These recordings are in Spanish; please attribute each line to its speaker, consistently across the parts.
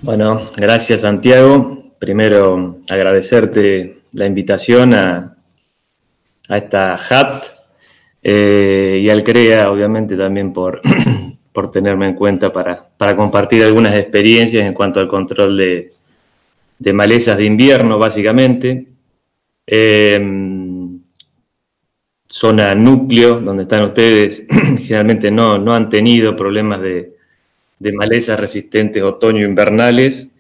Speaker 1: Bueno, gracias Santiago. Primero agradecerte la invitación a esta HAT y al CREA, obviamente, también por tenerme en cuenta para compartir algunas experiencias en cuanto al control de malezas de invierno, básicamente. Zona núcleo, donde están ustedes, generalmente no han tenido problemas de malezas resistentes otoño-invernales.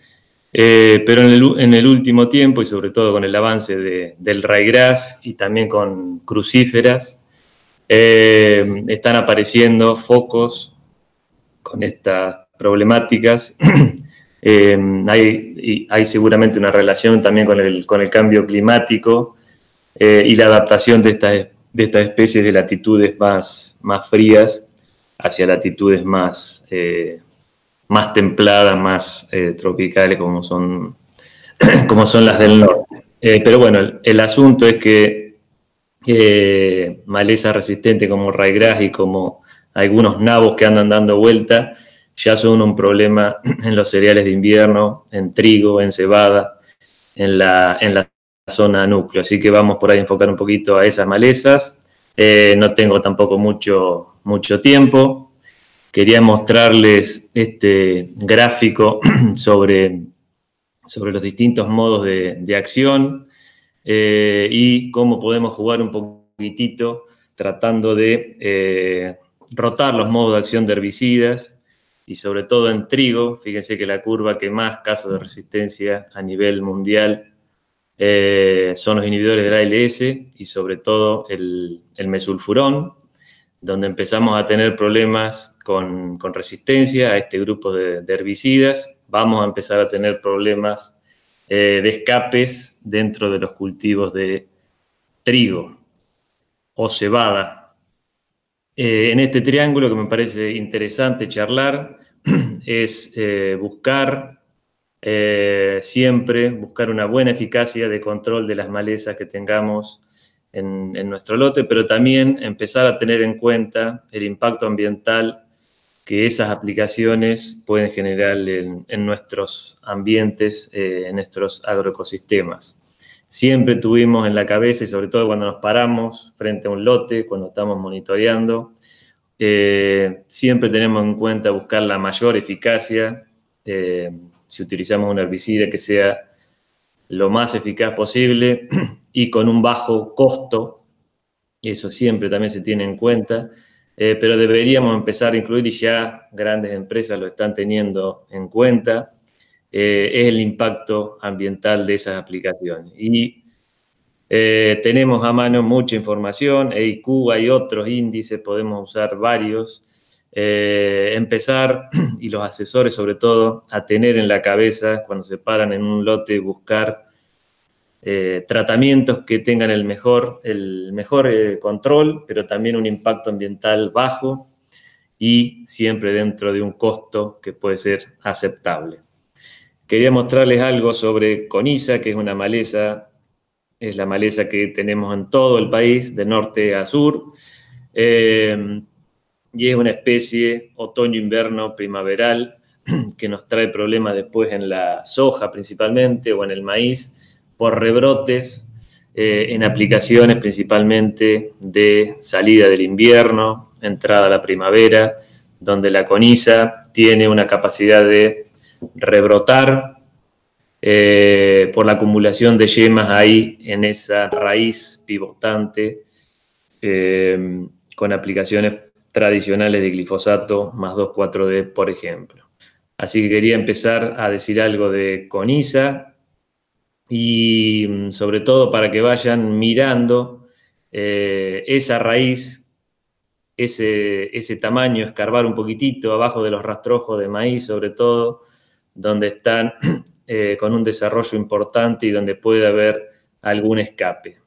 Speaker 1: Pero en el último tiempo, y sobre todo con el avance del ryegrass y también con crucíferas, están apareciendo focos con estas problemáticas. Hay seguramente una relación también con el cambio climático y la adaptación de estas especies de latitudes más frías hacia latitudes más templadas, más tropicales, como son las del norte. Pero bueno, el asunto es que maleza resistente como ryegrass y como algunos nabos que andan dando vuelta ya son un problema en los cereales de invierno, en trigo, en cebada, en la zona núcleo. Así que vamos por ahí a enfocar un poquito a esas malezas. No tengo tampoco mucho tiempo. Quería mostrarles este gráfico sobre los distintos modos de acción y cómo podemos jugar un poquitito tratando de rotar los modos de acción de herbicidas y sobre todo en trigo. Fíjense que la curva que más casos de resistencia a nivel mundial son los inhibidores del ALS y sobre todo el mesulfurón, donde empezamos a tener problemas con resistencia a este grupo de herbicidas. Vamos a empezar a tener problemas de escapes dentro de los cultivos de trigo o cebada. En este triángulo que me parece interesante charlar es siempre buscar una buena eficacia de control de las malezas que tengamos en nuestro lote, pero también empezar a tener en cuenta el impacto ambiental que esas aplicaciones pueden generar en nuestros ambientes, en nuestros agroecosistemas. Siempre tuvimos en la cabeza, y sobre todo cuando nos paramos frente a un lote, cuando estamos monitoreando, siempre tenemos en cuenta buscar la mayor eficacia. Si utilizamos un herbicida que sea lo más eficaz posible y con un bajo costo, eso siempre también se tiene en cuenta, pero deberíamos empezar a incluir, y ya grandes empresas lo están teniendo en cuenta, es el impacto ambiental de esas aplicaciones. Y tenemos a mano mucha información, EIQ, hay otros índices, podemos usar varios. Empezar, y los asesores sobre todo, a tener en la cabeza, cuando se paran en un lote, buscar tratamientos que tengan el mejor control, pero también un impacto ambiental bajo y siempre dentro de un costo que puede ser aceptable. Quería mostrarles algo sobre coniza, que es una maleza. Es la maleza que tenemos en todo el país, de norte a sur, y es una especie otoño-invierno primaveral que nos trae problemas después en la soja principalmente o en el maíz por rebrotes en aplicaciones principalmente de salida del invierno, entrada a la primavera, donde la coniza tiene una capacidad de rebrotar por la acumulación de yemas ahí en esa raíz pivotante con aplicaciones tradicionales de glifosato más 2,4-D, por ejemplo. Así que quería empezar a decir algo de coniza y sobre todo para que vayan mirando esa raíz, ese tamaño, escarbar un poquitito abajo de los rastrojos de maíz, sobre todo, donde están con un desarrollo importante y donde puede haber algún escape.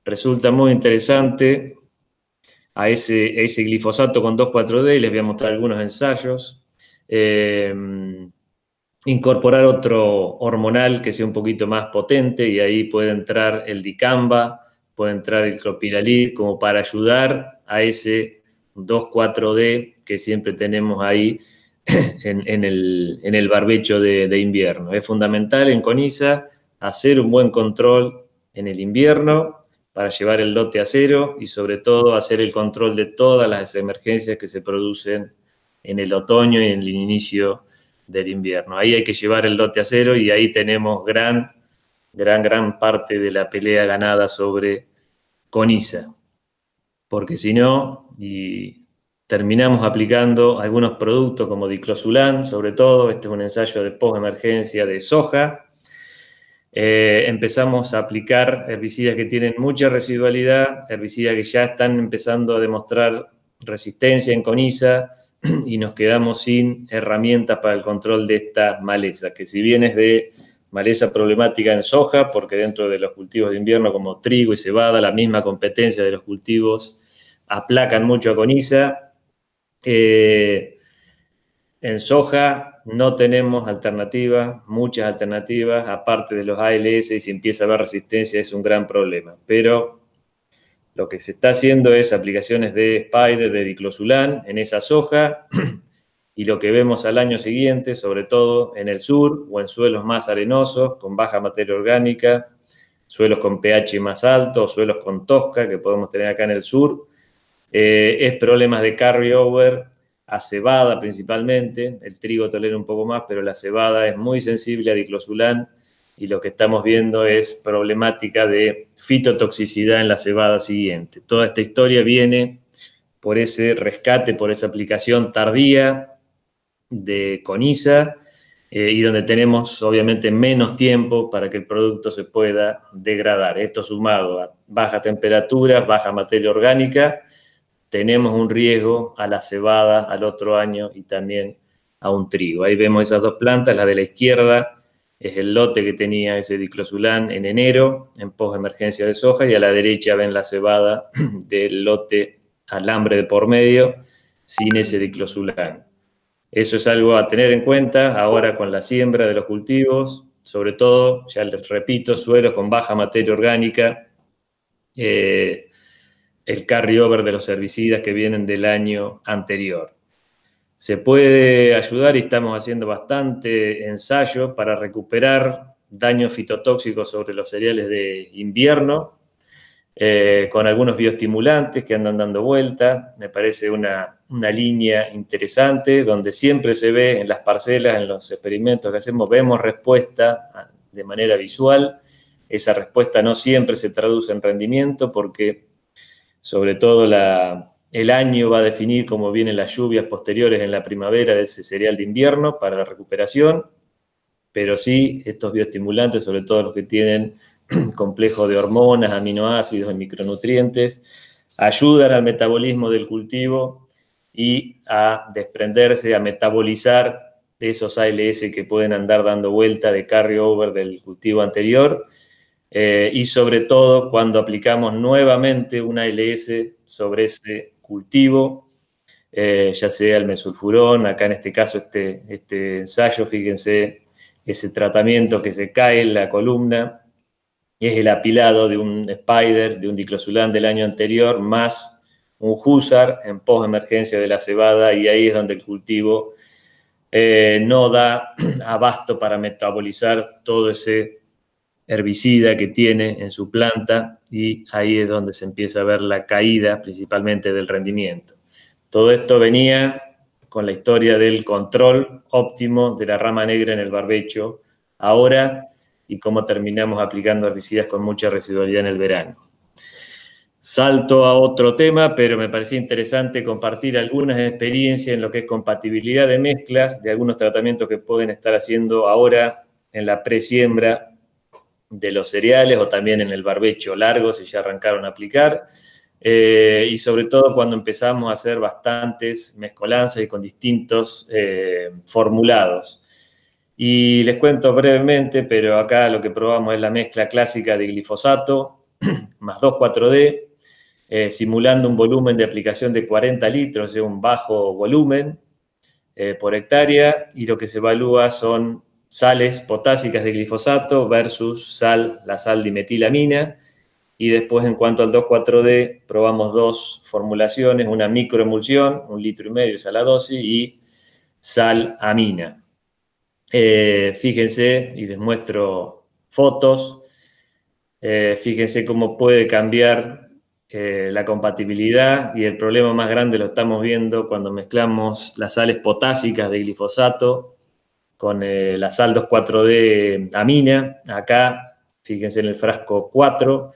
Speaker 1: Resulta muy interesante a ese glifosato con 2,4-D, les voy a mostrar algunos ensayos. Incorporar otro hormonal que sea un poquito más potente, y ahí puede entrar el dicamba, puede entrar el clopidogrel, como para ayudar a ese 2,4-D que siempre tenemos ahí en el barbecho de invierno. Es fundamental en Coniza hacer un buen control en el invierno para llevar el lote a cero y sobre todo hacer el control de todas las emergencias que se producen en el otoño y en el inicio del invierno. Ahí hay que llevar el lote a cero y ahí tenemos gran parte de la pelea ganada sobre Coniza. Porque si no, y terminamos aplicando algunos productos como diclosulan, sobre todo, este es un ensayo de postemergencia de soja. Empezamos a aplicar herbicidas que tienen mucha residualidad, herbicidas que ya están empezando a demostrar resistencia en Coniza y nos quedamos sin herramientas para el control de esta maleza, que si bien es de maleza problemática en soja, porque dentro de los cultivos de invierno como trigo y cebada, la misma competencia de los cultivos aplacan mucho a Coniza. En soja no tenemos alternativas, muchas alternativas, aparte de los ALS, y si empieza a haber resistencia es un gran problema. Pero lo que se está haciendo es aplicaciones de Spider, de diclosulan en esa soja, y lo que vemos al año siguiente, sobre todo en el sur o en suelos más arenosos, con baja materia orgánica, suelos con pH más alto, suelos con tosca, que podemos tener acá en el sur, es problemas de carryover a cebada principalmente. El trigo tolera un poco más, pero la cebada es muy sensible a diclosulan y lo que estamos viendo es problemática de fitotoxicidad en la cebada siguiente. Toda esta historia viene por ese rescate, por esa aplicación tardía de Coniza y donde tenemos obviamente menos tiempo para que el producto se pueda degradar. Esto sumado a bajas temperaturas, baja materia orgánica, tenemos un riesgo a la cebada al otro año y también a un trigo. Ahí vemos esas dos plantas. La de la izquierda es el lote que tenía ese diclosulan en enero, en postemergencia de soja, y a la derecha ven la cebada del lote alambre de por medio, sin ese diclosulan. Eso es algo a tener en cuenta ahora con la siembra de los cultivos, sobre todo, ya les repito, suelos con baja materia orgánica, el carryover de los herbicidas que vienen del año anterior. Se puede ayudar y estamos haciendo bastante ensayo para recuperar daños fitotóxicos sobre los cereales de invierno, con algunos bioestimulantes que andan dando vuelta. Me parece una línea interesante donde siempre se ve en las parcelas, en los experimentos que hacemos, vemos respuesta de manera visual. Esa respuesta no siempre se traduce en rendimiento porque sobre todo el año va a definir cómo vienen las lluvias posteriores en la primavera de ese cereal de invierno para la recuperación, pero sí estos bioestimulantes, sobre todo los que tienen complejo de hormonas, aminoácidos y micronutrientes, ayudan al metabolismo del cultivo y a desprenderse, a metabolizar de esos ALS que pueden andar dando vuelta de carryover del cultivo anterior, y sobre todo cuando aplicamos nuevamente un ALS sobre ese cultivo, ya sea el mesulfurón, acá en este caso este ensayo, fíjense, ese tratamiento que se cae en la columna, es el apilado de un Spider, de un diclosulan del año anterior, más un Husar en postemergencia de la cebada, y ahí es donde el cultivo no da abasto para metabolizar todo ese herbicida que tiene en su planta, y ahí es donde se empieza a ver la caída principalmente del rendimiento. Todo esto venía con la historia del control óptimo de la rama negra en el barbecho ahora y cómo terminamos aplicando herbicidas con mucha residualidad en el verano. Salto a otro tema, pero me parecía interesante compartir algunas experiencias en lo que es compatibilidad de mezclas de algunos tratamientos que pueden estar haciendo ahora en la presiembra de los cereales o también en el barbecho largo, si ya arrancaron a aplicar, y sobre todo cuando empezamos a hacer bastantes mezcolanzas y con distintos formulados. Y les cuento brevemente, pero acá lo que probamos es la mezcla clásica de glifosato más 2,4-D, simulando un volumen de aplicación de 40 litros, o sea, un bajo volumen por hectárea, y lo que se evalúa son sales potásicas de glifosato versus la sal dimetilamina, y después en cuanto al 2,4-D probamos dos formulaciones, una microemulsión, 1,5 litros esa la dosis, y salamina. Fíjense, y les muestro fotos, fíjense cómo puede cambiar la compatibilidad, y el problema más grande lo estamos viendo cuando mezclamos las sales potásicas de glifosato con la sal 2,4-D amina. Acá, fíjense en el frasco 4,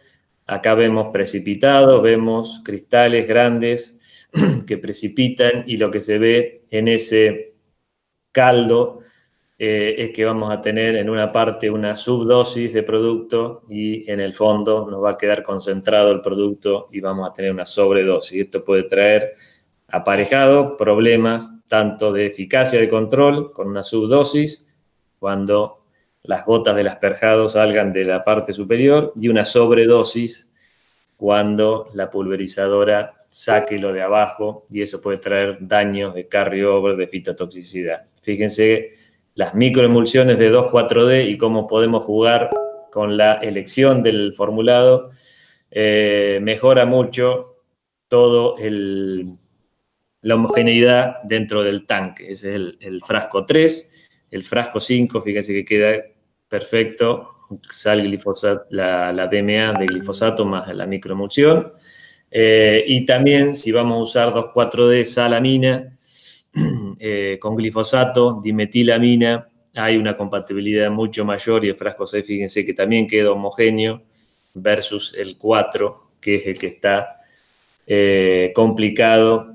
Speaker 1: acá vemos precipitado, vemos cristales grandes que precipitan, y lo que se ve en ese caldo es que vamos a tener en una parte una subdosis de producto, y en el fondo nos va a quedar concentrado el producto y vamos a tener una sobredosis. Esto puede traer aparejado problemas tanto de eficacia de control con una subdosis, cuando las gotas del asperjado salgan de la parte superior, y una sobredosis cuando la pulverizadora saque lo de abajo, y eso puede traer daños de carryover, de fitotoxicidad. Fíjense las microemulsiones de 2,4-D y cómo podemos jugar con la elección del formulado. Mejora mucho todo la homogeneidad dentro del tanque. Ese es el frasco 3. El frasco 5, fíjense que queda perfecto. Sal glifosato, la DMA de glifosato más la microemulsión. Y también, si vamos a usar 2,4-D salamina con glifosato, dimetilamina, hay una compatibilidad mucho mayor, y el frasco 6, fíjense que también queda homogéneo versus el 4, que es el que está complicado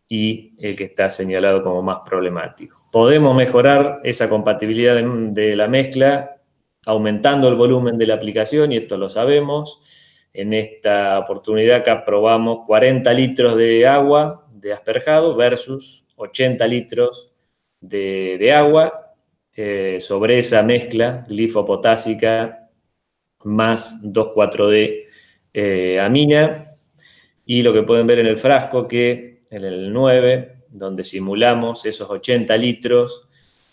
Speaker 1: y el que está señalado como más problemático. Podemos mejorar esa compatibilidad de la mezcla aumentando el volumen de la aplicación, y esto lo sabemos. En esta oportunidad acá probamos 40 litros de agua de asperjado versus 80 litros de agua sobre esa mezcla glifopotásica más 2,4-D amina. Y lo que pueden ver en el frasco, que en el 9, donde simulamos esos 80 litros,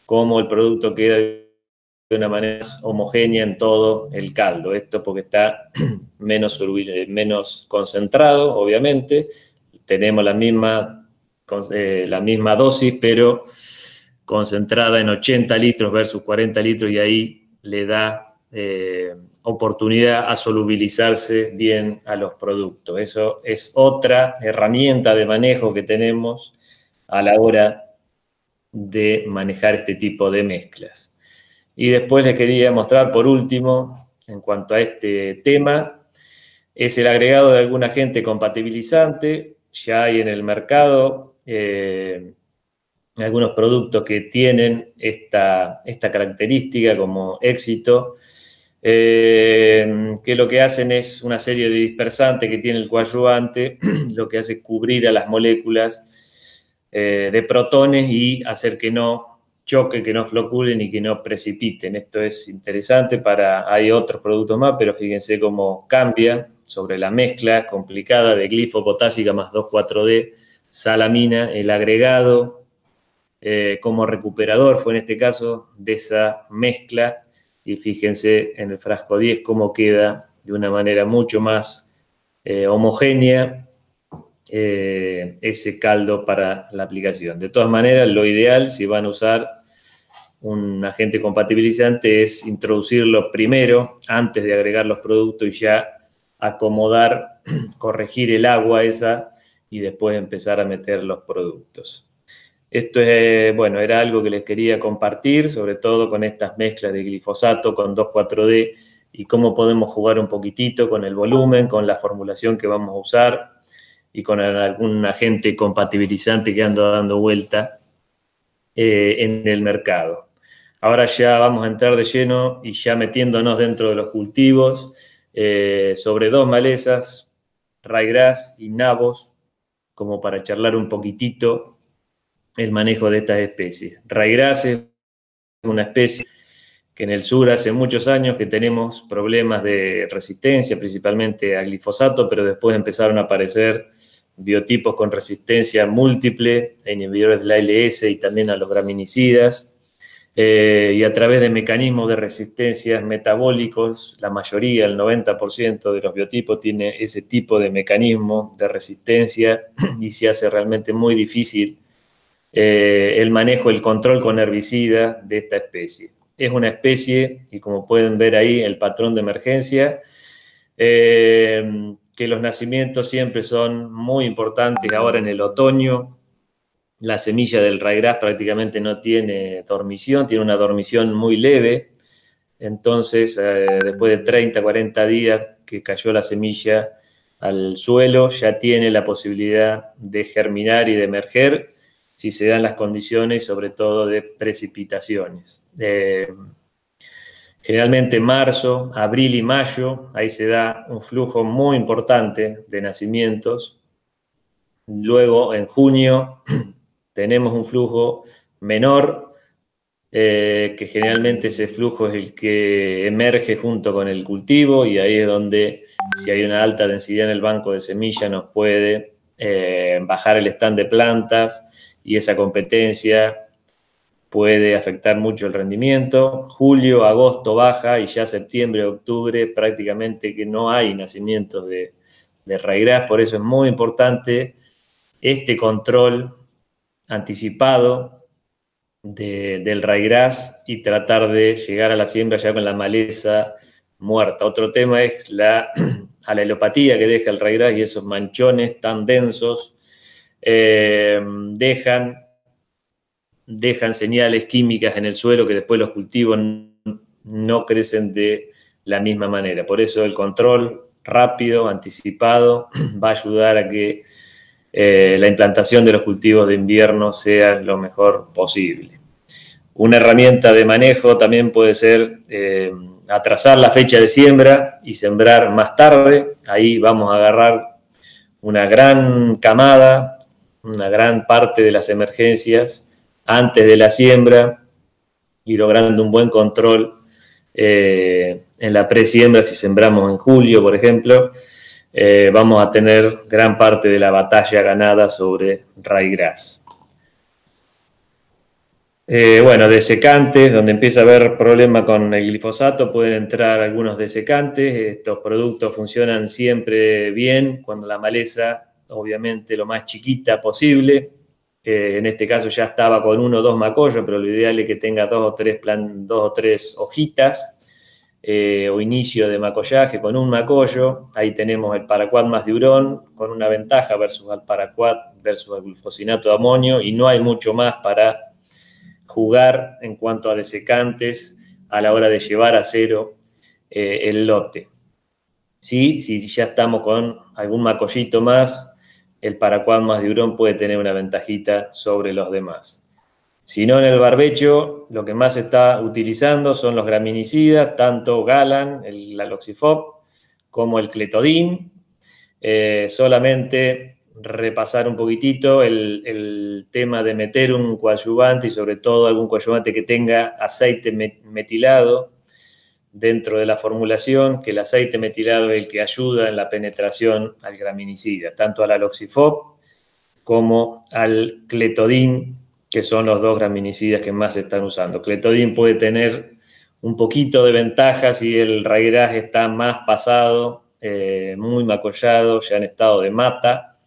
Speaker 1: cómo el producto queda de una manera homogénea en todo el caldo. Esto porque está menos concentrado, obviamente. Tenemos la misma dosis, pero concentrada en 80 litros versus 40 litros, y ahí le da oportunidad a solubilizarse bien a los productos. Eso es otra herramienta de manejo que tenemos a la hora de manejar este tipo de mezclas. Y después les quería mostrar, por último, en cuanto a este tema, es el agregado de algún agente compatibilizante. Ya hay en el mercado algunos productos que tienen esta característica como éxito, que lo que hacen es una serie de dispersantes que tiene el coadyuvante, lo que hace es cubrir a las moléculas de protones y hacer que no choquen, que no floculen y que no precipiten. Esto es interesante hay otros productos más, pero fíjense cómo cambia sobre la mezcla complicada de glifopotásica más 2,4-D salamina, el agregado como recuperador fue en este caso de esa mezcla, y fíjense en el frasco 10 cómo queda de una manera mucho más homogénea ese caldo para la aplicación. De todas maneras, lo ideal, si van a usar un agente compatibilizante, es introducirlo primero antes de agregar los productos y ya acomodar, corregir el agua esa, y después empezar a meter los productos. Esto es, bueno, era algo que les quería compartir, sobre todo con estas mezclas de glifosato con 2,4-D, y cómo podemos jugar un poquitito con el volumen, con la formulación que vamos a usar y con algún agente compatibilizante que anda dando vuelta en el mercado. Ahora ya vamos a entrar de lleno y ya metiéndonos dentro de los cultivos sobre 2 malezas, ryegrass y nabos, como para charlar un poquitito el manejo de estas especies. Ryegrass es una especie que en el sur hace muchos años que tenemos problemas de resistencia, principalmente a glifosato, pero después empezaron a aparecer biotipos con resistencia múltiple, a inhibidores de la ALS y también a los graminicidas, y a través de mecanismos de resistencias metabólicos, la mayoría, el 90% de los biotipos tiene ese tipo de mecanismo de resistencia, y se hace realmente muy difícil el manejo, el control con herbicida de esta especie. Es una especie, y como pueden ver ahí el patrón de emergencia, que los nacimientos siempre son muy importantes ahora en el otoño. La semilla del ryegrass prácticamente no tiene dormición, tiene una dormición muy leve. Entonces, después de 30, 40 días que cayó la semilla al suelo, ya tiene la posibilidad de germinar y de emerger si se dan las condiciones, sobre todo de precipitaciones. Generalmente marzo, abril y mayo, ahí se da un flujo muy importante de nacimientos. Luego, en junio, tenemos un flujo menor, que generalmente ese flujo es el que emerge junto con el cultivo, y ahí es donde, si hay una alta densidad en el banco de semilla, nos puede bajar el stand de plantas, y esa competencia puede afectar mucho el rendimiento. Julio, agosto baja, y ya septiembre, octubre prácticamente que no hay nacimientos de ryegrass. Por eso es muy importante este control anticipado del ryegrass y tratar de llegar a la siembra ya con la maleza muerta. Otro tema es la alelopatía que deja el ryegrass, y esos manchones tan densos dejan señales químicas en el suelo que después los cultivos no crecen de la misma manera. Por eso el control rápido, anticipado, va a ayudar a que la implantación de los cultivos de invierno sea lo mejor posible. Una herramienta de manejo también puede ser atrasar la fecha de siembra y sembrar más tarde. Ahí vamos a agarrar una gran camada, una gran parte de las emergencias antes de la siembra, y logrando un buen control en la presiembra. Si sembramos en julio, por ejemplo, vamos a tener gran parte de la batalla ganada sobre ryegrass. Bueno, desecantes, donde empieza a haber problema con el glifosato, pueden entrar algunos desecantes. Estos productos funcionan siempre bien cuando la maleza, obviamente, lo más chiquita posible. En este caso ya estaba con 1 o 2 macollos, pero lo ideal es que tenga 2 o 3 hojitas, o inicio de macollaje con un macollo. Ahí tenemos el paraquat más diurón, con una ventaja versus al paraquat versus el glufosinato de amonio, y no hay mucho más para jugar en cuanto a desecantes a la hora de llevar a cero el lote. Sí, si ya estamos con algún macollito más, el paraquat más diurón puede tener una ventajita sobre los demás. Si no, en el barbecho, lo que más se está utilizando son los graminicidas, tanto Galan, el aloxifop, como el cletodin. Solamente repasar un poquitito el tema de meter un coadyuvante, y sobre todo algún coadyuvante que tenga aceite metilado dentro de la formulación, que el aceite metilado es el que ayuda en la penetración al graminicida, tanto al aloxifop como al cletodin, que son los 2 graminicidas que más se están usando. Cletodin puede tener un poquito de ventaja si el ryegrass está más pasado, muy macollado, ya en estado de mata.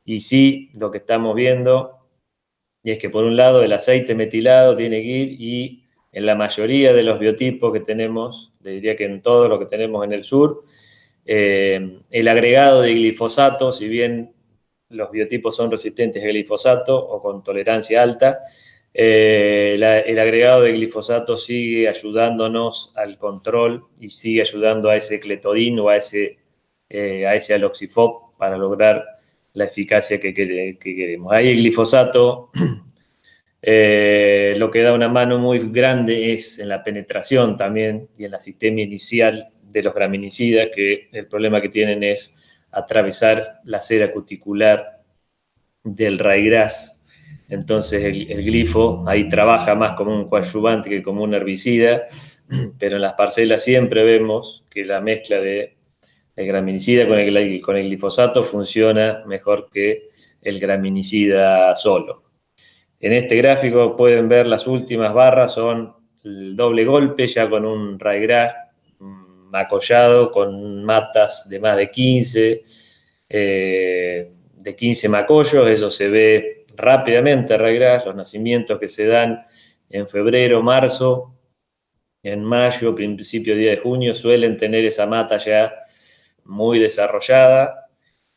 Speaker 1: Y sí, lo que estamos viendo es que, por un lado, el aceite metilado tiene que ir, y en la mayoría de los biotipos que tenemos, le diría que en todo lo que tenemos en el sur, el agregado de glifosato, si bien los biotipos son resistentes al glifosato o con tolerancia alta, el agregado de glifosato sigue ayudándonos al control y sigue ayudando a ese cletodin o a ese aloxifop para lograr la eficacia que queremos. Ahí el glifosato lo que da una mano muy grande es en la penetración también y en la sistemia inicial de los graminicidas, que el problema que tienen es atravesar la cera cuticular del ryegrass. Entonces el glifo ahí trabaja más como un coadyuvante que como un herbicida, pero en las parcelas siempre vemos que la mezcla de el graminicida con el glifosato funciona mejor que el graminicida solo. En este gráfico pueden ver las últimas barras, son el doble golpe, ya con un ryegrass macollado, con matas de más de 15 macollos. Eso se ve rápidamente ryegrass. Los nacimientos que se dan en febrero, marzo, en mayo, principio día de junio, suelen tener esa mata ya muy desarrollada,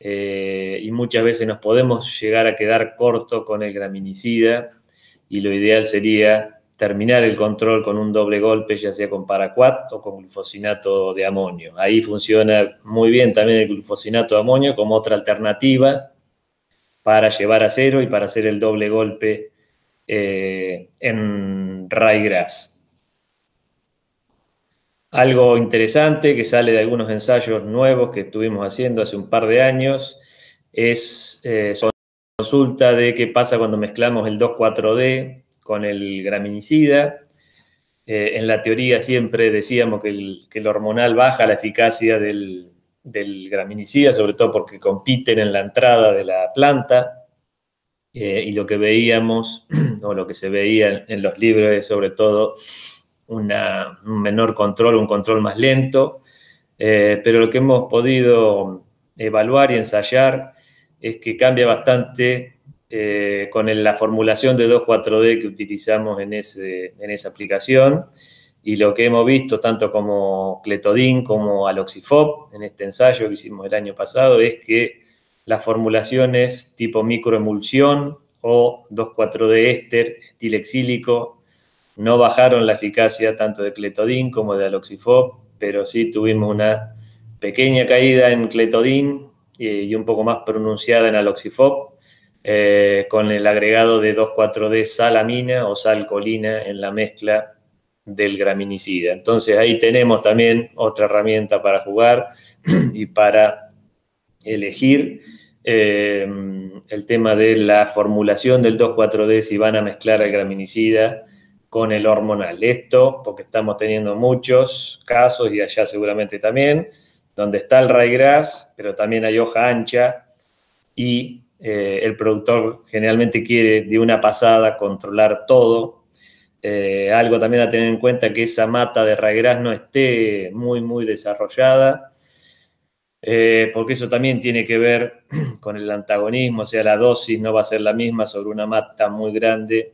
Speaker 1: y muchas veces nos podemos llegar a quedar corto con el graminicida, y lo ideal sería terminar el control con un doble golpe, ya sea con paraquat o con glufosinato de amonio. Ahí funciona muy bien también el glufosinato de amonio como otra alternativa para llevar a cero y para hacer el doble golpe en ryegrass. Algo interesante que sale de algunos ensayos nuevos que estuvimos haciendo hace un par de años es consulta de qué pasa cuando mezclamos el 2,4-D con el graminicida. En la teoría siempre decíamos que el hormonal baja la eficacia del graminicida, sobre todo porque compiten en la entrada de la planta, y lo que veíamos, o lo que se veía en los libros es sobre todo un menor control, un control más lento, pero lo que hemos podido evaluar y ensayar es que cambia bastante con la formulación de 2,4-D que utilizamos en esa aplicación, y lo que hemos visto tanto como cletodin como aloxifob en este ensayo que hicimos el año pasado es que las formulaciones tipo microemulsión o 2,4-D éster etilexílico no bajaron la eficacia tanto de cletodin como de aloxifob, pero sí tuvimos una pequeña caída en cletodin y un poco más pronunciada en aloxifob, con el agregado de 2,4-D salamina o salcolina en la mezcla del graminicida. Entonces ahí tenemos también otra herramienta para jugar y para elegir el tema de la formulación del 2,4-D, si van a mezclar el graminicida con el hormonal. Esto porque estamos teniendo muchos casos, y allá seguramente también, donde está el ryegrass, pero también hay hoja ancha, y el productor generalmente quiere de una pasada controlar todo. Algo también a tener en cuenta que esa mata de ryegrass no esté muy desarrollada, porque eso también tiene que ver con el antagonismo, o sea, la dosis no va a ser la misma sobre una mata muy grande,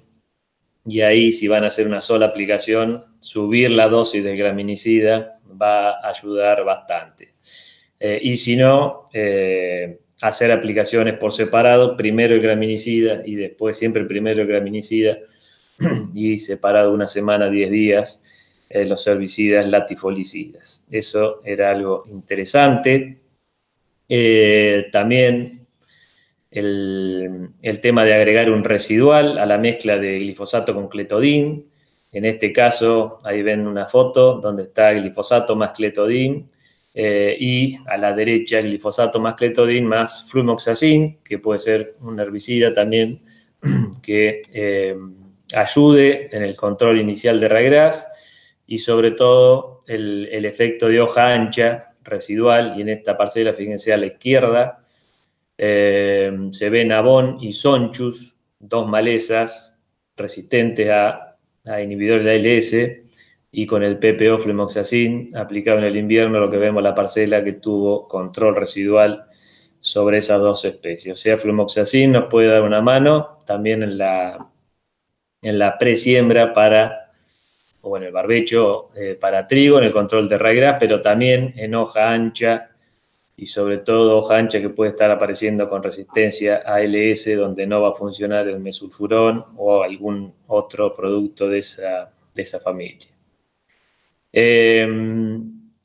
Speaker 1: y ahí si van a hacer una sola aplicación, subir la dosis del graminicida va a ayudar bastante. Y si no, hacer aplicaciones por separado, primero el graminicida y después siempre primero el graminicida y separado una semana, 10 días, los herbicidas latifolicidas. Eso era algo interesante. También el tema de agregar un residual a la mezcla de glifosato con cletodin. En este caso, ahí ven una foto donde está glifosato más cletodin, y a la derecha glifosato más cletodin más flumoxacin, que puede ser un herbicida también que ayude en el control inicial de ryegrass, y sobre todo el efecto de hoja ancha residual. Y en esta parcela, fíjense a la izquierda, se ven Avon y Sonchus, dos malezas resistentes a inhibidores de ALS, y con el PPO flumoxacin aplicado en el invierno, lo que vemos la parcela que tuvo control residual sobre esas dos especies. O sea, flumoxacin nos puede dar una mano también en la presiembra o en el barbecho para trigo, en el control de ryegrass, pero también en hoja ancha, y sobre todo hoja ancha que puede estar apareciendo con resistencia a ALS, donde no va a funcionar el mesulfurón o algún otro producto de esa familia.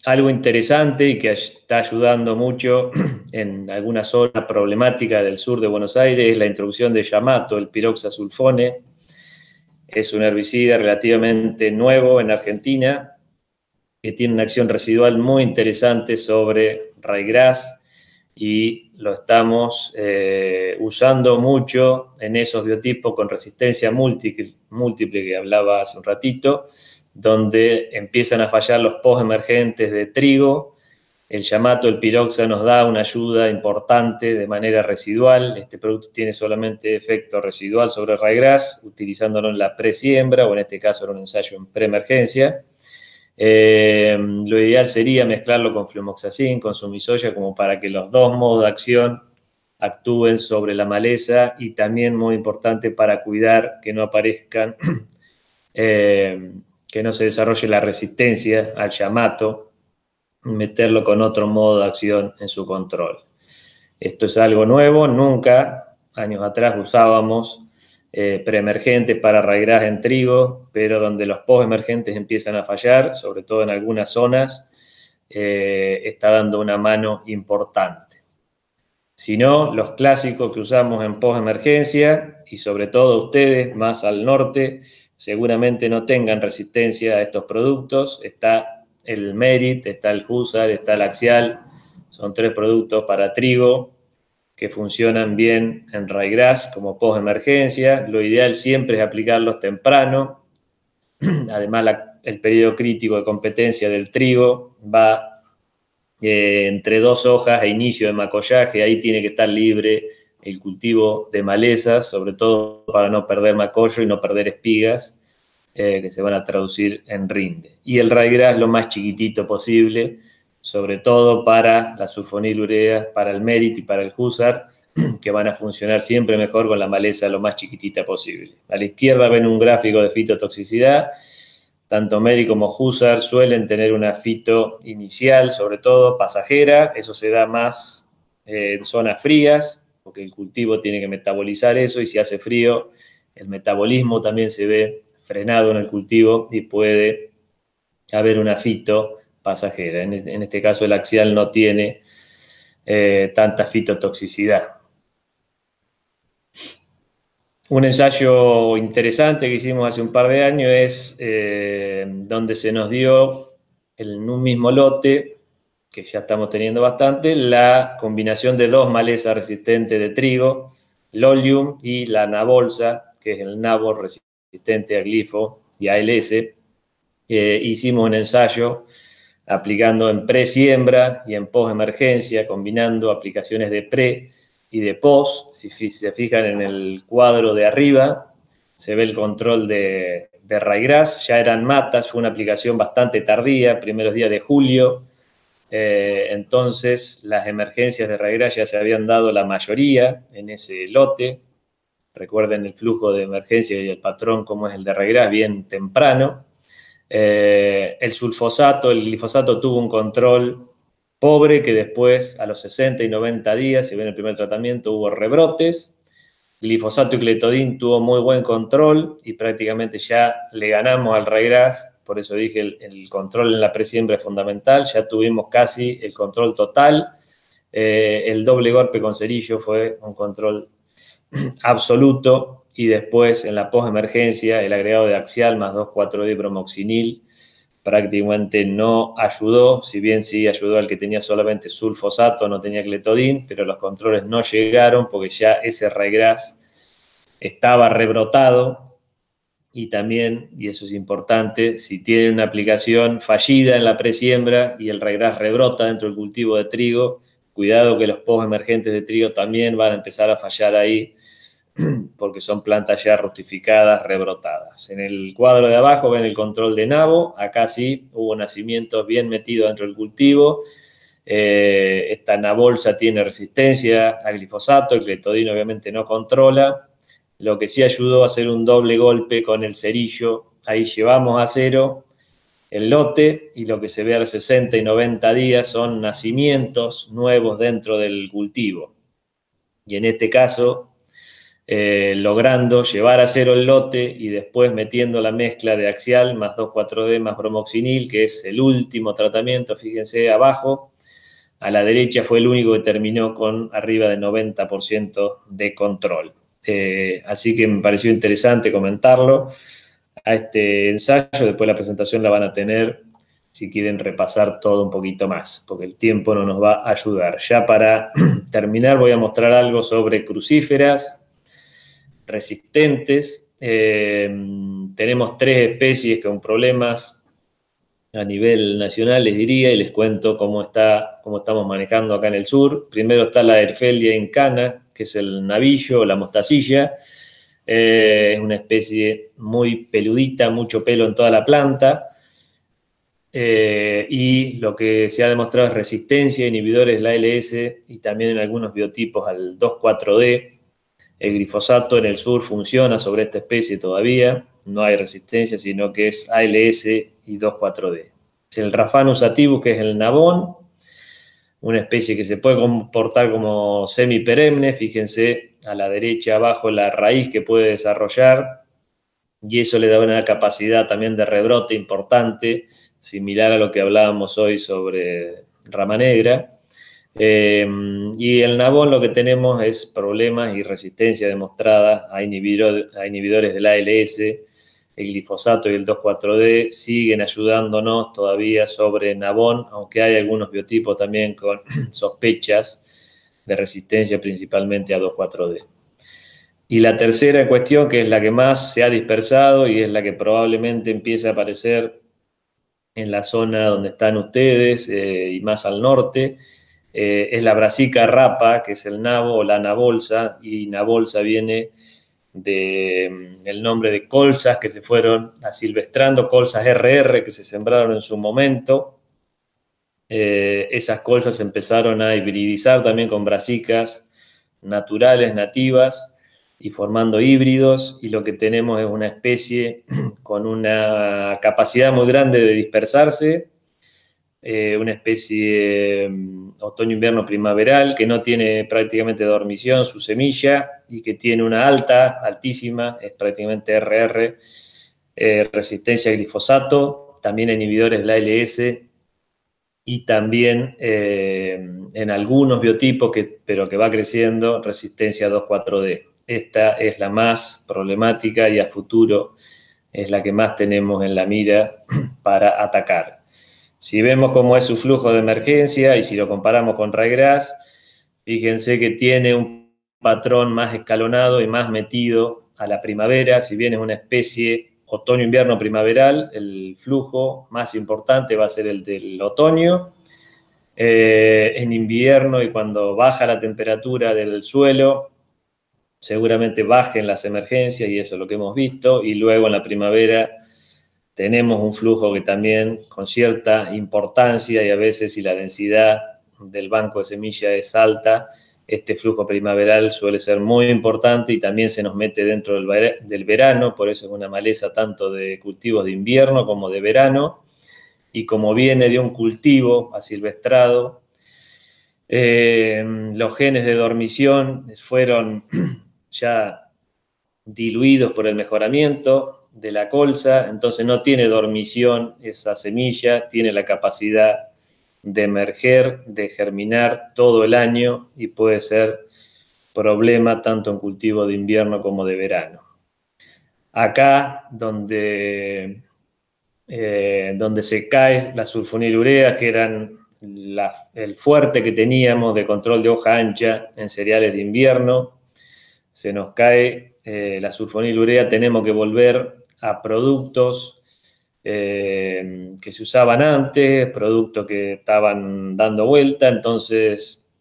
Speaker 1: Algo interesante y que está ayudando mucho en alguna zona problemática del sur de Buenos Aires es la introducción de Yamato, el piroxasulfone. Es un herbicida relativamente nuevo en Argentina, que tiene una acción residual muy interesante sobre ryegrass, y lo estamos usando mucho en esos biotipos con resistencia múltiple que hablaba hace un ratito, donde empiezan a fallar los postemergentes de trigo. El Yamato, el piroxa, nos da una ayuda importante de manera residual. Este producto tiene solamente efecto residual sobre ryegrass, utilizándolo en la presiembra, o en este caso en un ensayo en preemergencia. Lo ideal sería mezclarlo con flumoxacin, con sumisoya, como para que los dos modos de acción actúen sobre la maleza y también muy importante para cuidar que no aparezcan, que no se desarrolle la resistencia al Yamato, meterlo con otro modo de acción en su control. Esto es algo nuevo, nunca, años atrás usábamos preemergentes para raigras en trigo, pero donde los postemergentes empiezan a fallar, sobre todo en algunas zonas, está dando una mano importante. Si no, los clásicos que usamos en postemergencia, y sobre todo ustedes más al norte, seguramente no tengan resistencia a estos productos. Está el Merit, está el Husar, está el Axial. Son 3 productos para trigo que funcionan bien en ryegrass como postemergencia. Lo ideal siempre es aplicarlos temprano. Además, el periodo crítico de competencia del trigo va entre 2 hojas e inicio de macollaje. Ahí tiene que estar libre el cultivo de malezas, sobre todo para no perder macollo y no perder espigas, que se van a traducir en rinde. Y el ryegrass lo más chiquitito posible, sobre todo para la sulfonilurea, para el Merit y para el Husar, que van a funcionar siempre mejor con la maleza lo más chiquitita posible. A la izquierda ven un gráfico de fitotoxicidad. Tanto Merit como Husar suelen tener una fito inicial, sobre todo pasajera. Eso se da más en zonas frías, porque el cultivo tiene que metabolizar eso, y si hace frío, el metabolismo también se ve frenado en el cultivo y puede haber una fito pasajera. En este caso, el Axial no tiene tanta fitotoxicidad. Un ensayo interesante que hicimos hace un par de años es donde se nos dio en un mismo lote, que ya estamos teniendo bastante, la combinación de 2 malezas resistentes de trigo, Lolium y la Nabolsa, que es el Nabor resistente a glifo y ALS. Hicimos un ensayo aplicando en pre-siembra y en post-emergencia, combinando aplicaciones de pre y de post. Si se fijan en el cuadro de arriba, se ve el control de ryegrass. Ya eran matas, fue una aplicación bastante tardía, primeros días de julio. Entonces, las emergencias de ryegrass ya se habían dado la mayoría en ese lote. Recuerden el flujo de emergencia y el patrón como es el de ryegrass, bien temprano. El sulfosato, el glifosato tuvo un control pobre, que después a los 60 y 90 días, si ven el primer tratamiento, hubo rebrotes. Glifosato y cletodin tuvo muy buen control y prácticamente ya le ganamos al ryegrass. Por eso dije el control en la presiembra es fundamental. Ya tuvimos casi el control total. El doble golpe con cerillo fue un control absoluto. Y después, en la postemergencia, el agregado de Axial más 2,4-dibromoxinil prácticamente no ayudó, si bien sí ayudó al que tenía solamente sulfosato, no tenía cletodin, pero los controles no llegaron porque ya ese ryegrass estaba rebrotado. Y también, y eso es importante, si tienen una aplicación fallida en la presiembra y el ryegrass rebrota dentro del cultivo de trigo, cuidado que los postemergentes de trigo también van a empezar a fallar ahí, porque son plantas ya rustificadas, rebrotadas. En el cuadro de abajo ven el control de nabo. Acá sí hubo nacimientos bien metidos dentro del cultivo. Esta nabolsa tiene resistencia al glifosato, el cletodin obviamente no controla. Lo que sí ayudó a hacer un doble golpe con el cerillo. Ahí llevamos a cero el lote, y lo que se ve a los 60 y 90 días son nacimientos nuevos dentro del cultivo. Y en este caso, logrando llevar a cero el lote y después metiendo la mezcla de Axial más 2,4-D más bromoxinil, que es el último tratamiento, fíjense abajo, a la derecha fue el único que terminó con arriba de 90% de control. Así que me pareció interesante comentarlo a este ensayo. Después la presentación la van a tener si quieren repasar todo un poquito más, porque el tiempo no nos va a ayudar. Ya para terminar voy a mostrar algo sobre crucíferas resistentes. Tenemos 3 especies con problemas a nivel nacional, les diría, y les cuento cómo estamos manejando acá en el sur. Primero está la Erfeldia incana, que es el navillo o la mostacilla. Es una especie muy peludita, mucho pelo en toda la planta. y lo que se ha demostrado es resistencia a inhibidores de la ALS y también en algunos biotipos al 2,4-D. El glifosato en el sur funciona sobre esta especie todavía, no hay resistencia, sino que es ALS y 2,4-D. El Raphanus sativus, que es el nabón, una especie que se puede comportar como semiperenne, fíjense a la derecha abajo la raíz que puede desarrollar, y eso le da una capacidad también de rebrote importante, similar a lo que hablábamos hoy sobre rama negra. Y el nabón lo que tenemos es problemas y resistencia demostrada a inhibidores del ALS. El glifosato y el 2,4-D siguen ayudándonos todavía sobre nabón, aunque hay algunos biotipos también con sospechas de resistencia principalmente a 2,4-D. Y la tercera cuestión, que es la que más se ha dispersado y es la que probablemente empiece a aparecer en la zona donde están ustedes y más al norte, es la Brassica rapa, que es el nabo o la nabolsa, y nabolsa viene del nombre de colzas que se fueron asilvestrando, colzas RR que se sembraron en su momento. Esas colzas empezaron a hibridizar también con brasicas naturales, nativas, y formando híbridos, y lo que tenemos es una especie con una capacidad muy grande de dispersarse, una especie otoño-invierno primaveral que no tiene prácticamente dormición su semilla y que tiene una altísima, es prácticamente RR, resistencia a glifosato, también inhibidores de la ALS y también en algunos biotipos, pero que va creciendo, resistencia a 2,4-D. Esta es la más problemática y a futuro es la que más tenemos en la mira para atacar. Si vemos cómo es su flujo de emergencia y si lo comparamos con ryegrass, fíjense que tiene un patrón más escalonado y más metido a la primavera. Si bien es una especie otoño-invierno primaveral, el flujo más importante va a ser el del otoño. En invierno y cuando baja la temperatura del suelo, seguramente bajen las emergencias y eso es lo que hemos visto, y luego en la primavera tenemos un flujo que también con cierta importancia, y a veces si la densidad del banco de semilla es alta, este flujo primaveral suele ser muy importante y también se nos mete dentro del verano, por eso es una maleza tanto de cultivos de invierno como de verano, y como viene de un cultivo asilvestrado, los genes de dormición fueron ya diluidos por el mejoramiento de la colza, entonces no tiene dormición esa semilla, tiene la capacidad de emerger, de germinar todo el año y puede ser problema tanto en cultivo de invierno como de verano. Acá donde se cae la sulfonilurea, que eran el fuerte que teníamos de control de hoja ancha en cereales de invierno, se nos cae la sulfonilurea, tenemos que volver a productos que se usaban antes, productos que estaban dando vuelta, entonces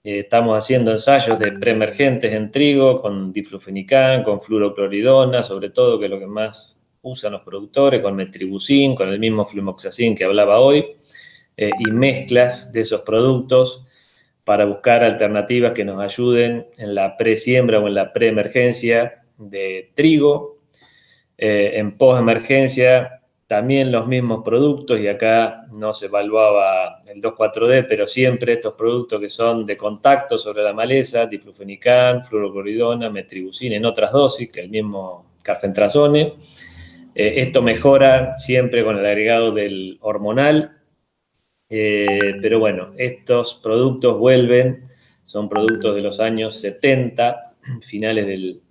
Speaker 1: estamos haciendo ensayos de preemergentes en trigo con diflufenicán, con fluorocloridona, sobre todo, que es lo que más usan los productores, con metribuzin, con el mismo flumoxacin que hablaba hoy, y mezclas de esos productos para buscar alternativas que nos ayuden en la presiembra o en la preemergencia de trigo. En postemergencia también los mismos productos, y acá no se evaluaba el 2,4-D, pero siempre estos productos que son de contacto sobre la maleza, diflufenicán, fluorocloridona, metribuzin en otras dosis que el mismo carfentrazone. Esto mejora siempre con el agregado del hormonal, pero bueno, estos productos vuelven, son productos de los años 70, finales del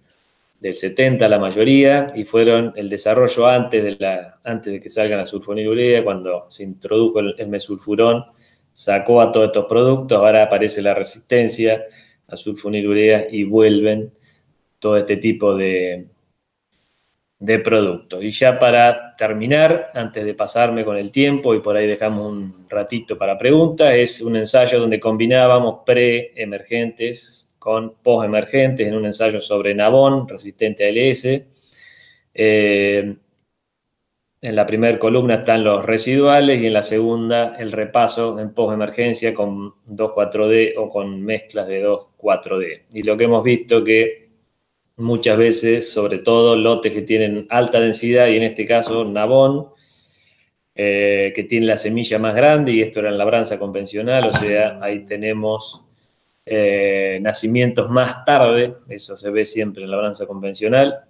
Speaker 1: 70 la mayoría, y fueron el desarrollo antes de que salgan la sulfonilurea, cuando se introdujo el mesulfurón, sacó a todos estos productos, ahora aparece la resistencia a sulfonilurea y vuelven todo este tipo de productos. Y ya para terminar, antes de pasarme con el tiempo, y por ahí dejamos un ratito para preguntas, es un ensayo donde combinábamos preemergentes con postemergentes en un ensayo sobre nabón resistente a ALS. en la primera columna están los residuales y en la segunda el repaso en post-emergencia con 2,4-D o con mezclas de 2,4-D. Y lo que hemos visto que muchas veces, sobre todo lotes que tienen alta densidad, y en este caso Nabón, que tiene la semilla más grande, y esto era en labranza convencional, o sea, ahí tenemos nacimientos más tarde, eso se ve siempre en labranza convencional,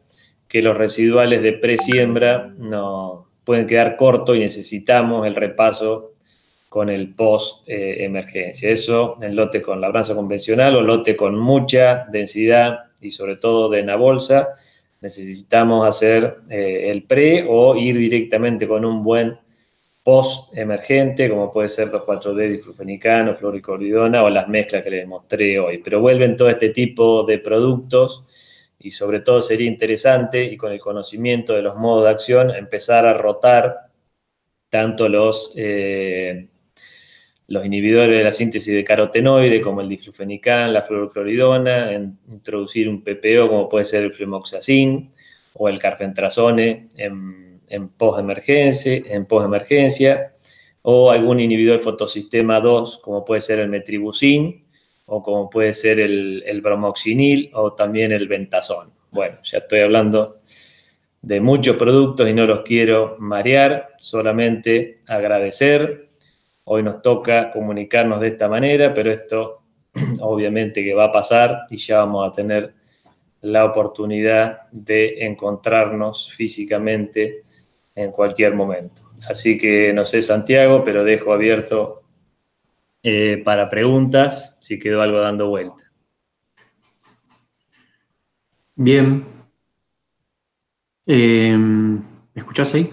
Speaker 1: que los residuales de presiembra no pueden quedar cortos y necesitamos el repaso con el post-emergencia. Eso en lote con labranza convencional o lote con mucha densidad y sobre todo de enabolsa, necesitamos hacer el pre o ir directamente con un buen post-emergente, como puede ser 2,4-D, diflufenicano, fluorocorridona o las mezclas que les mostré hoy. Pero vuelven todo este tipo de productos y sobre todo sería interesante, y con el conocimiento de los modos de acción, empezar a rotar tanto los inhibidores de la síntesis de carotenoide, como el diflufenicán, la fluorocorridona, introducir un PPO, como puede ser el flumoxacin o el carfentrazone en post-emergencia, o algún inhibidor de fotosistema 2, como puede ser el metribuzin, o como puede ser el bromoxinil, o también el ventazón. Bueno, ya estoy hablando de muchos productos y no los quiero marear, solamente agradecer. Hoy nos toca comunicarnos de esta manera, pero esto obviamente que va a pasar y ya vamos a tener la oportunidad de encontrarnos físicamente en cualquier momento. Así que no sé, Santiago, pero dejo abierto para preguntas, si quedó algo dando vuelta.
Speaker 2: Bien. ¿Me escuchás ahí?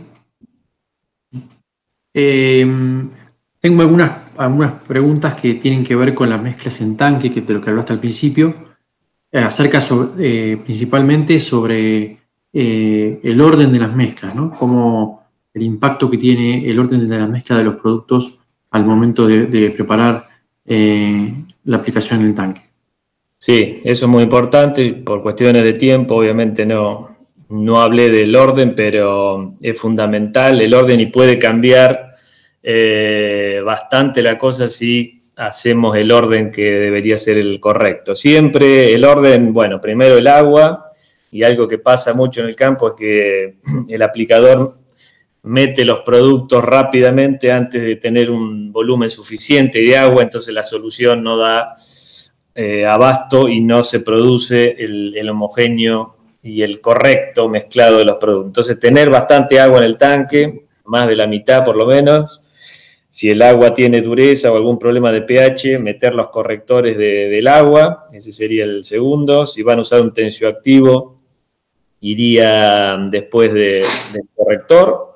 Speaker 2: Tengo algunas preguntas que tienen que ver con las mezclas en tanque, de lo que hablaste al principio, principalmente sobre el orden de las mezclas, ¿no? Como el impacto que tiene el orden de la mezcla de los productos al momento de preparar la aplicación en el tanque.
Speaker 1: Sí, eso es muy importante. Por cuestiones de tiempo, obviamente no hablé del orden, pero es fundamental el orden y puede cambiar bastante la cosa si hacemos el orden que debería ser el correcto. Siempre el orden, bueno, primero el agua, y algo que pasa mucho en el campo es que el aplicador mete los productos rápidamente antes de tener un volumen suficiente de agua, entonces la solución no da abasto y no se produce el homogéneo y el correcto mezclado de los productos. Entonces, tener bastante agua en el tanque, más de la mitad por lo menos. Si el agua tiene dureza o algún problema de pH, meter los correctores del agua, ese sería el segundo. Si van a usar un tensioactivo, iría después del corrector.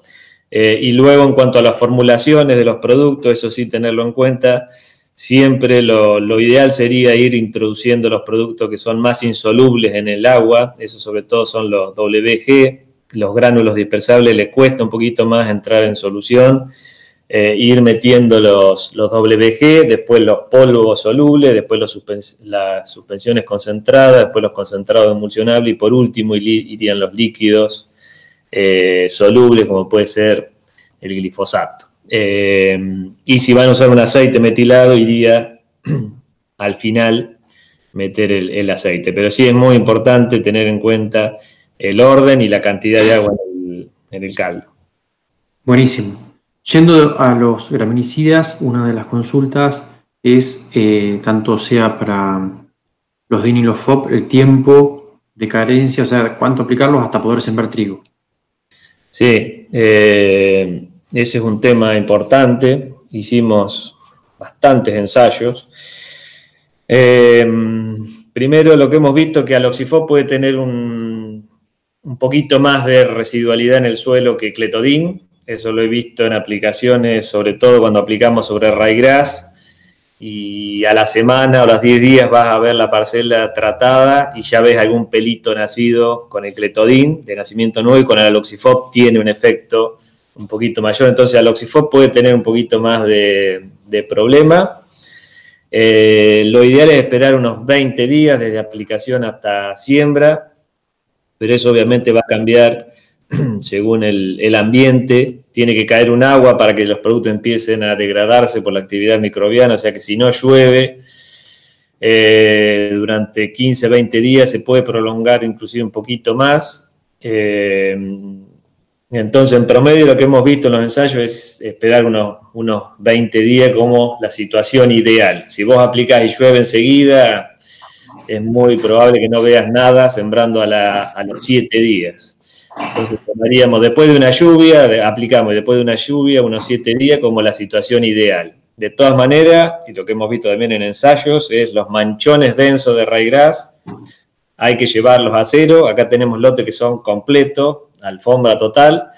Speaker 1: Y luego, en cuanto a las formulaciones de los productos, eso sí, tenerlo en cuenta. Siempre lo ideal sería ir introduciendo los productos que son más insolubles en el agua. Eso sobre todo son los WG, los gránulos dispersables, le cuesta un poquito más entrar en solución. Ir metiendo los WG, después los polvos solubles, después las suspensiones concentradas, después los concentrados emulsionables y por último irían los líquidos solubles, como puede ser el glifosato. Y si van a usar un aceite metilado, iría al final meter el aceite. Pero sí es muy importante tener en cuenta el orden y la cantidad de agua en el caldo.
Speaker 2: Buenísimo. Yendo a los graminicidas, una de las consultas es, tanto sea para los DIN y los FOP, el tiempo de carencia, o sea, cuánto aplicarlos hasta poder sembrar trigo.
Speaker 1: Sí, ese es un tema importante. Hicimos bastantes ensayos. Primero, lo que hemos visto es que Aloxifop puede tener un poquito más de residualidad en el suelo que Clethodim. Eso lo he visto en aplicaciones, sobre todo cuando aplicamos sobre ryegrass, y a la semana o a los 10 días vas a ver la parcela tratada y ya ves algún pelito nacido con el Clethodim de nacimiento nuevo, y con el Aloxifop tiene un efecto un poquito mayor. Entonces Aloxifop puede tener un poquito más de problema. Lo ideal es esperar unos 20 días desde aplicación hasta siembra, pero eso obviamente va a cambiar según el ambiente, tiene que caer un agua para que los productos empiecen a degradarse por la actividad microbiana, o sea que si no llueve durante 15, 20 días se puede prolongar inclusive un poquito más. Entonces, en promedio, lo que hemos visto en los ensayos es esperar unos 20 días como la situación ideal. Si vos aplicás y llueve enseguida, es muy probable que no veas nada sembrando a los 7 días. Entonces, tomaríamos después de una lluvia, aplicamos después de una lluvia unos 7 días como la situación ideal. De todas maneras, y lo que hemos visto también en ensayos, es los manchones densos de ryegrass, hay que llevarlos a cero. Acá tenemos lotes que son completos, alfombra total.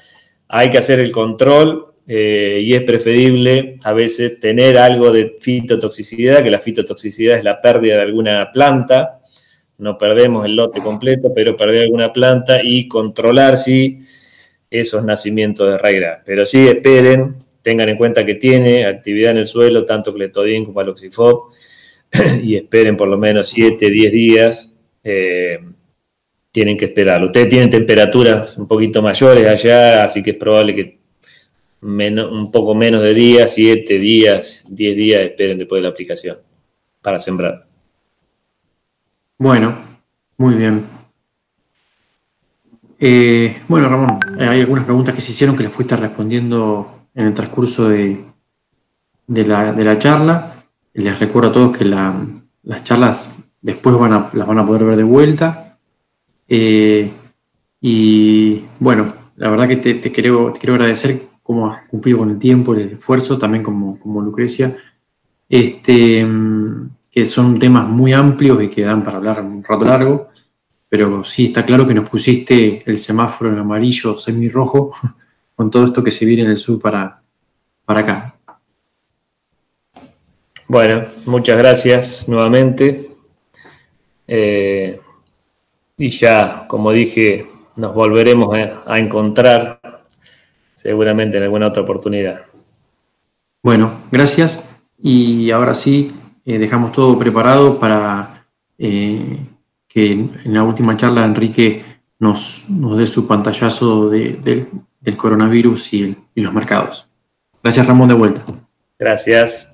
Speaker 1: Hay que hacer el control y es preferible a veces tener algo de fitotoxicidad, que la fitotoxicidad es la pérdida de alguna planta. No perdemos el lote completo, pero perder alguna planta y controlar sí esos nacimientos de ryegrass. Pero sí esperen, tengan en cuenta que tiene actividad en el suelo, tanto Clethodim como Aloxifop, y esperen por lo menos 7, 10 días. Tienen que esperar. Ustedes tienen temperaturas un poquito mayores allá, así que es probable que un poco menos de días, 7 días, 10 días esperen después de la aplicación para sembrar.
Speaker 2: Bueno, muy bien. Bueno, Ramón, hay algunas preguntas que se hicieron que les fuiste respondiendo en el transcurso de la charla. Les recuerdo a todos que las charlas después las van a poder ver de vuelta. Y bueno, la verdad que te quiero agradecer cómo has cumplido con el tiempo, el esfuerzo, también como Lucrecia, que son temas muy amplios y que dan para hablar un rato largo, pero sí está claro que nos pusiste el semáforo en amarillo semirrojo con todo esto que se viene en el sur para acá.
Speaker 1: Bueno, muchas gracias nuevamente. Y ya, como dije, nos volveremos a encontrar seguramente en alguna otra oportunidad.
Speaker 2: Bueno, gracias. Y ahora sí, dejamos todo preparado para que en la última charla Enrique nos dé su pantallazo del coronavirus y los mercados. Gracias, Ramón, de vuelta.
Speaker 1: Gracias.